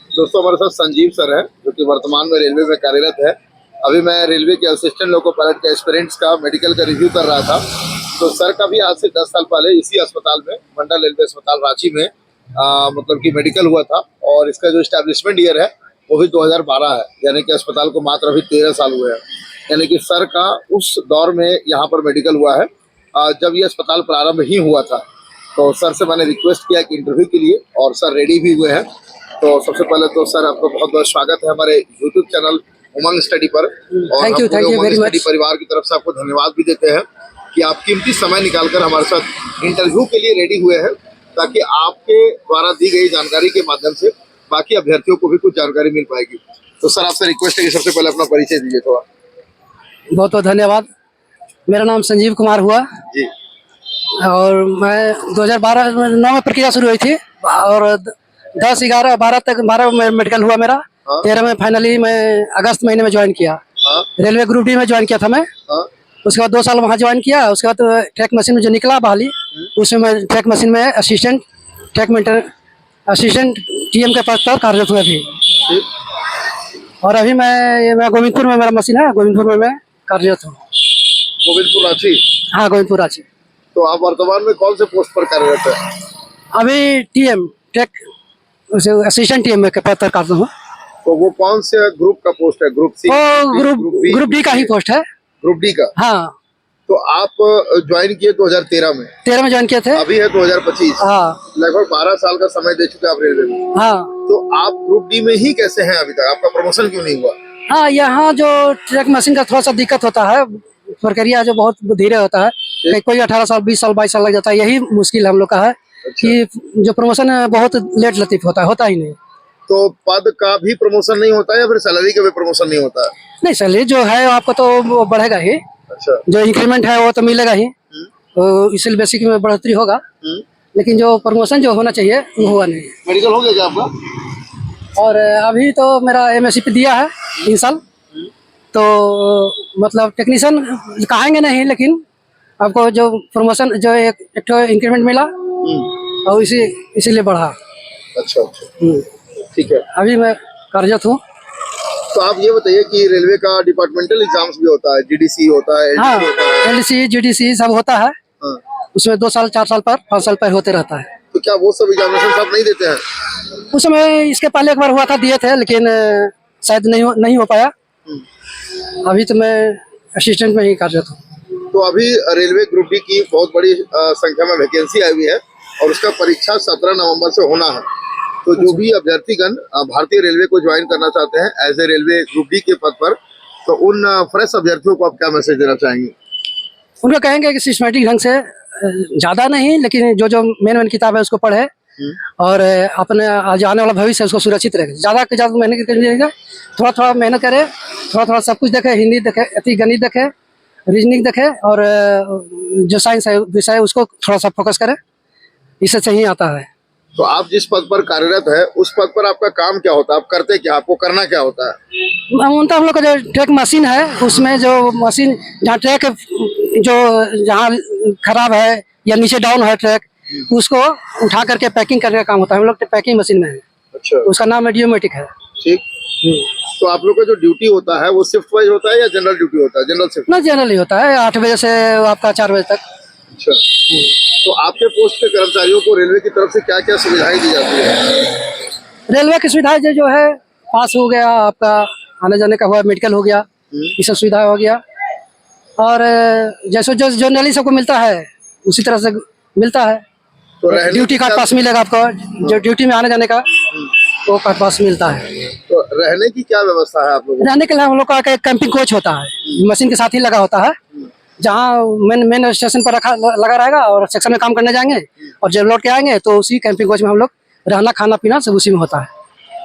दोस्तों हमारे साथ संजीव सर है जो कि वर्तमान में रेलवे में कार्यरत है। अभी मैं रेलवे के असिस्टेंट लोको पायलट के एस्पिरेंट्स का मेडिकल का रिव्यू कर रहा था। तो सर का भी आज से 10 साल पहले इसी अस्पताल में, मंडल रेलवे अस्पताल रांची में मतलब कि मेडिकल हुआ था। और इसका जो एस्टैब्लिशमेंट ईयर है वो भी 2012 है, यानी कि अस्पताल को मात्र अभी 13 साल हुए हैं। यानी कि सर का उस दौर में यहाँ पर मेडिकल हुआ है जब ये अस्पताल प्रारंभ ही हुआ था। तो सर से मैंने रिक्वेस्ट किया कि इंटरव्यू के लिए, और सर रेडी भी हुए हैं। तो सबसे पहले तो सर आपका बहुत बहुत स्वागत है हमारे यूट्यूब चैनल उमंग स्टडी पर। और thank you Umang very study much. परिवार की तरफ से आपको धन्यवाद भी देते हैं कि आप कीमती समय निकालकर हमारे साथ इंटरव्यू के लिए रेडी हुए हैं, ताकि आपके द्वारा दी गई जानकारी के माध्यम से बाकी अभ्यर्थियों को भी कुछ जानकारी मिल पाएगी। तो सर आपसे रिक्वेस्ट है कि सबसे पहले अपना परिचय दीजिए थोड़ा। बहुत बहुत धन्यवाद। मेरा नाम संजीव कुमार हुआ जी। और मैं 2012-9 में प्रक्रिया शुरू हुई थी और 10-11-12 तक 12 में मेडिकल हुआ मेरा। हाँ। 13 में फाइनली मैं अगस्त महीने में ज्वाइन किया। हाँ। रेलवे ग्रुप डी में ज्वाइन किया था मैं। हाँ। उसके बाद 2 साल वहाँ ज्वाइन किया। उसके बाद ट्रैक मशीन में जो निकला बहाली, उसमें मैं ट्रैक मशीन में assistant track maintain assistant TM के पद पर कार्यरत हुआ भी। ठीक। और अभी मैं गोविंदपुर में मेरा मशीन है, गोविंदपुर में मैं कार्यरत हूँ। गोविंदपुर रांची। हाँ, गोविंदपुर रांची। तो आप वर्तमान में कौन से पोस्ट पर कार्यरत है? अभी टीएम ट्रैक असिस्टेंट टीएम में पद पर करता हूँ। तो वो कौन से ग्रुप का पोस्ट है? Group C? वो ग्रुप डी का ही पोस्ट है। ग्रुप डी का? हाँ। तो आप ज्वाइन किए 2013 में? 13 में ज्वाइन किए थे। अभी है 2025। हाँ। लगभग 12 साल का समय दे चुके हैं आप रेलवे में। हाँ। तो आप ग्रुप डी में ही कैसे हैं अभी तक? आपका प्रमोशन क्यों नहीं हुआ? हाँ, यहाँ जो ट्रैक मशीन का थोड़ा सा दिक्कत होता है, प्रक्रिया जो बहुत धीरे होता है। कोई 18 साल 20 साल 22 साल लग जाता है। यही मुश्किल हम लोग का है। अच्छा। कि जो प्रमोशन है बहुत लेट लतीफ होता ही नहीं। तो पद का भी प्रमोशन नहीं होता है या फिर सैलरी का भी प्रमोशन नहीं होता है? नहीं, सैलरी जो है आपको तो वो बढ़ेगा ही। अच्छा। जो इंक्रीमेंट है वो तो मिलेगा ही। तो इसीलिए बेसिक में बढ़ोतरी होगा। लेकिन जो प्रमोशन जो होना चाहिए वो हुआ नहीं। मेडिकल हो गया क्या आपका? और अभी तो मेरा एमएससी पे दिया है 3 साल। तो मतलब टेक्नीशियन कहेंगे नहीं, लेकिन आपको जो प्रमोशन जो एक तो इंक्रीमेंट मिला और इसीलिए बढ़ा। अच्छा अच्छा, ठीक है। अभी मैं कार्यरत हूँ। तो आप ये बताइए कि रेलवे का डिपार्टमेंटल एग्जाम्स भी होता है, जीडीसी होता है, हाँ, LDC होता है। एलडीसी जीडीसी सब होता है। हाँ। उसमें 2 साल 4 साल पर 5 साल पर होते रहता है। तो क्या वो सब एग्जामिनेशन आप नहीं देते हैं? उस समय इसके पहले एक बार हुआ था, दिए थे, लेकिन शायद नहीं हो पाया। अभी तो मैं असिस्टेंट में ही कार्यरत हूँ। तो अभी रेलवे ग्रुप डी की बहुत बड़ी संख्या में वैकेंसी आई हुई है और उसका परीक्षा 17 नवंबर से होना है। तो जो भी अभ्यर्थीगण भारतीय रेलवे को ज्वाइन करना चाहते हैं as a railway group D के पद पर, तो उन फ्रेश अभ्यर्थियों को आप क्या मैसेज देना चाहेंगे? उनको कहेंगे कि सिस्टमेटिक ढंग से ज़्यादा नहीं, लेकिन जो मेन किताब है उसको पढ़े और अपने आज आने वाला भविष्य उसको सुरक्षित रखे। ज़्यादा से ज़्यादा मेहनत करिएगा, थोड़ा थोड़ा मेहनत करे, थोड़ा थोड़ा सब कुछ देखे, हिंदी देखे, गणित देखे, रीजनिंग देखे, और जो साइंस है विषय है उसको थोड़ा सा फोकस करे। इससे सही आता है। तो आप जिस पद पर कार्यरत है उस पद पर आपका काम क्या होता है? आप करते क्या? आपको करना क्या होता है? हम लोग का जो ट्रैक मशीन है उसमें जो मशीन जहाँ ट्रैक जो जहाँ खराब है या नीचे डाउन है ट्रैक, उसको उठा करके पैकिंग करने का काम होता है। हम लोग पैकिंग मशीन में है। अच्छा। उसका नाम एडियोमेटिक है। ठीक। तो आप लोग का जो ड्यूटी होता है वो शिफ्ट वाइज होता है या जनरल ड्यूटी होता है? जनरल शिफ्ट ना, जनरल ही होता है, 8 बजे से आपका 4 बजे तक। अच्छा। तो आपके पोस्ट के कर्मचारियों को रेलवे की तरफ से क्या क्या सुविधाएं दी जाती है? रेलवे की सुविधाएं जो है, पास हो गया आपका, आने जाने का हुआ, मेडिकल हो गया, ये सब सुविधा हो गया। और जैसे जो जनरली सबको मिलता है उसी तरह से मिलता है। तो ड्यूटी कार्ड पास मिलेगा आपको, जो ड्यूटी में आने जाने का वो कार्ड पास मिलता है। तो रहने की क्या व्यवस्था है आप लोगों को? रहने के लिए हम लोग का एक कैंपिंग कोच होता है, मशीन के साथ ही लगा होता है, जहाँ मेन स्टेशन पर लगा रहेगा और सेक्शन में काम करने जाएंगे और जब लौट के आएंगे तो उसी कैंपिंग कोच में हम लोग रहना खाना पीना सब उसी में होता है।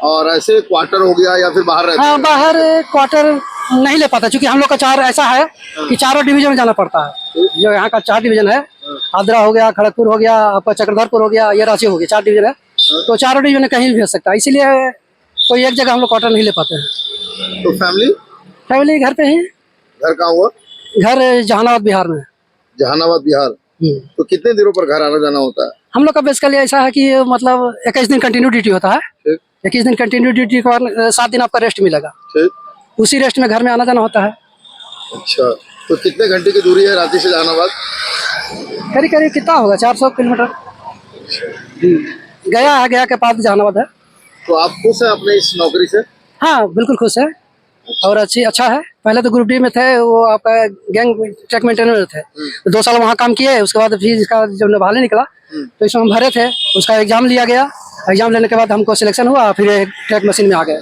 और ऐसे क्वार्टर हो गया या फिर बाहर रहते हैं? हाँ, बाहर क्वार्टर नहीं ले पाता, क्योंकि हम लोग का 4 ऐसा है कि 4 डिवीजन में जाना पड़ता है। जो यहाँ का 4 डिवीजन है, आद्रा हो गया, खड़गपुर हो गया, आपका चक्रधरपुर हो गया, ये रांची हो गया, 4 डिवीजन है। तो 4 डिवीजन में कहीं भी भेज सकता है, इसीलिए कोई एक जगह हम लोग क्वार्टर नहीं ले पाते हैं। तो फैमिली घर पे ही। घर कहाँ हुआ? घर जहानाबाद बिहार में। जहानाबाद बिहार। तो कितने दिनों पर घर आना जाना होता है? हम लोग का बेसिकली ऐसा है कि मतलब 21 दिन कंटिन्यू ड्यूटी होता है। 21 दिन कंटिन्यू ड्यूटी के बाद 7 दिन आपका रेस्ट मिलेगा। ठीक। उसी रेस्ट में घर में आना जाना होता है। अच्छा, तो कितने घंटे की दूरी है रांची से जहानाबाद? करीब करीब कितना होगा, 400 किलोमीटर। गया है, गया के पास जहानाबाद है। तो आप खुश हैं अपने इस नौकरी से? हाँ बिल्कुल खुश है और अच्छा है। पहले तो ग्रुप डी में थे, वो आपका गैंग ट्रैक मेंटेनर में थे, तो 2 साल वहाँ काम किए। उसके बाद फिर इसका जब निभाने निकला तो इसमें हम भरे थे, उसका एग्जाम लिया गया। एग्जाम लेने के बाद हमको सिलेक्शन हुआ, फिर ट्रैक मशीन में आ गए।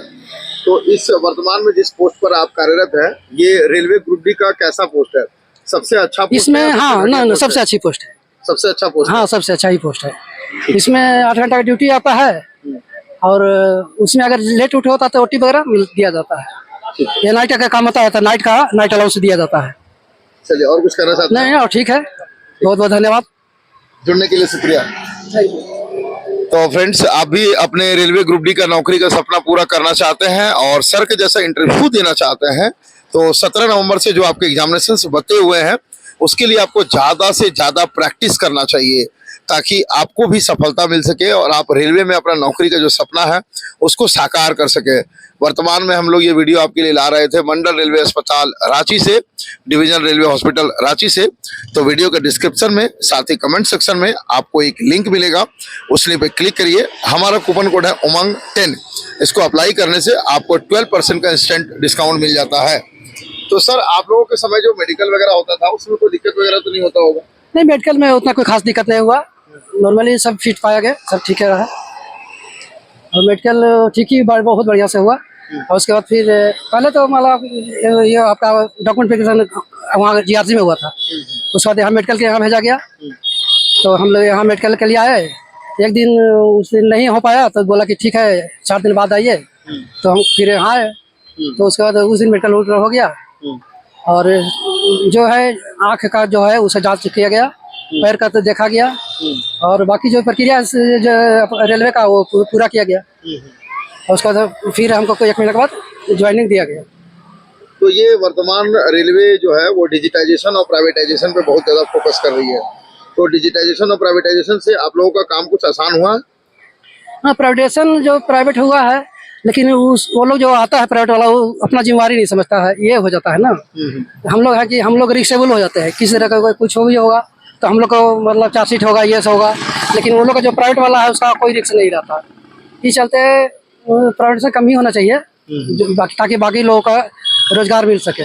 तो इस वर्तमान में जिस पोस्ट पर आप कार्यरत है, ये रेलवे ग्रुप डी का कैसा पोस्ट है? सबसे अच्छा पोस्ट इसमें है? हाँ ना सबसे अच्छी पोस्ट है। सबसे अच्छा पोस्ट? हाँ सबसे अच्छा ही पोस्ट है। इसमें 8 घंटा का ड्यूटी आपका है और उसमें अगर लेट उठ होता तो ओटी वगैरह दिया जाता है। ये नाइट का काम होता है तो नाइट अलाउंस दिया जाता है। चलिए, और कुछ कहना चाहते हैं? नहीं और ठीक है, बहुत बहुत धन्यवाद। जुड़ने के लिए शुक्रिया। तो फ्रेंड्स, आप भी अपने रेलवे ग्रुप डी का नौकरी का सपना पूरा करना चाहते हैं और सर के जैसा इंटरव्यू देना चाहते हैं, तो 17 नवंबर से जो आपके एग्जामिनेशन बचे हुए हैं, उसके लिए आपको ज़्यादा से ज़्यादा प्रैक्टिस करना चाहिए ताकि आपको भी सफलता मिल सके और आप रेलवे में अपना नौकरी का जो सपना है उसको साकार कर सके। वर्तमान में हम लोग ये वीडियो आपके लिए ला रहे थे मंडल रेलवे अस्पताल रांची से, डिवीजन रेलवे हॉस्पिटल रांची से। तो वीडियो के डिस्क्रिप्शन में, साथ ही कमेंट सेक्शन में आपको एक लिंक मिलेगा, उस लिंक पे क्लिक करिए। हमारा कूपन कोड है उमंग 10, इसको अप्लाई करने से आपको 12% का इंस्टेंट डिस्काउंट मिल जाता है। तो सर, आप लोगों के समय जो मेडिकल वगैरह होता था उसमें कोई दिक्कत वगैरह तो नहीं होता होगा? नहीं, मेडिकल में उतना कोई खास दिक्कत नहीं हुआ, नॉर्मली सब फिट पाया गया, सब ठीक है रहा और मेडिकल ठीक ही बहुत बढ़िया से हुआ। और उसके बाद फिर पहले तो मतलब ये आपका डॉक्यूमेंट वेरिफिकेशन वहाँ जीआरसी में हुआ था, उसके बाद यहाँ मेडिकल के यहाँ भेजा गया। तो हम लोग यहाँ मेडिकल के लिए आए, एक दिन उस दिन नहीं हो पाया तो बोला कि ठीक है 4 दिन बाद आइए, तो हम फिर यहाँ आए। तो उसके बाद उस दिन मेडिकल हो गया और जो है आँख का जो है उसे जांच किया गया, पैर का तो देखा गया और बाकी जो प्रक्रिया जो रेलवे का वो पूरा किया गया। और उसके बाद फिर हमको कोई 1 महीने के बाद ज्वाइनिंग दिया गया। तो ये वर्तमान रेलवे जो है वो डिजिटाइजेशन और प्राइवेटाइजेशन पे बहुत ज़्यादा फोकस कर रही है, तो डिजिटाइजेशन और प्राइवेटाइजेशन से आप लोगों का काम कुछ आसान हुआ? हाँ, प्राइवेटाइजेशन जो प्राइवेट हुआ है, लेकिन वो लोग जो आता है प्राइवेट वाला, वो अपना जिम्मेवारी नहीं समझता है, ये हो जाता है ना। हम लोग है कि हम लोग रिक्सेबल हो जाते हैं, किसी तरह का कोई कुछ हो भी होगा तो हम लोग को मतलब चार्जशीट होगा, ये होगा, लेकिन वो लोग का जो प्राइवेट वाला है उसका कोई रिक्स नहीं रहता। इस चलते प्राइवेट से कम ही होना चाहिए ताकि बाकी लोगों का रोजगार मिल सके।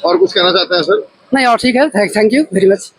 और कुछ कहना चाहते हैं सर? नहीं और ठीक है, थैंक यू वेरी मच।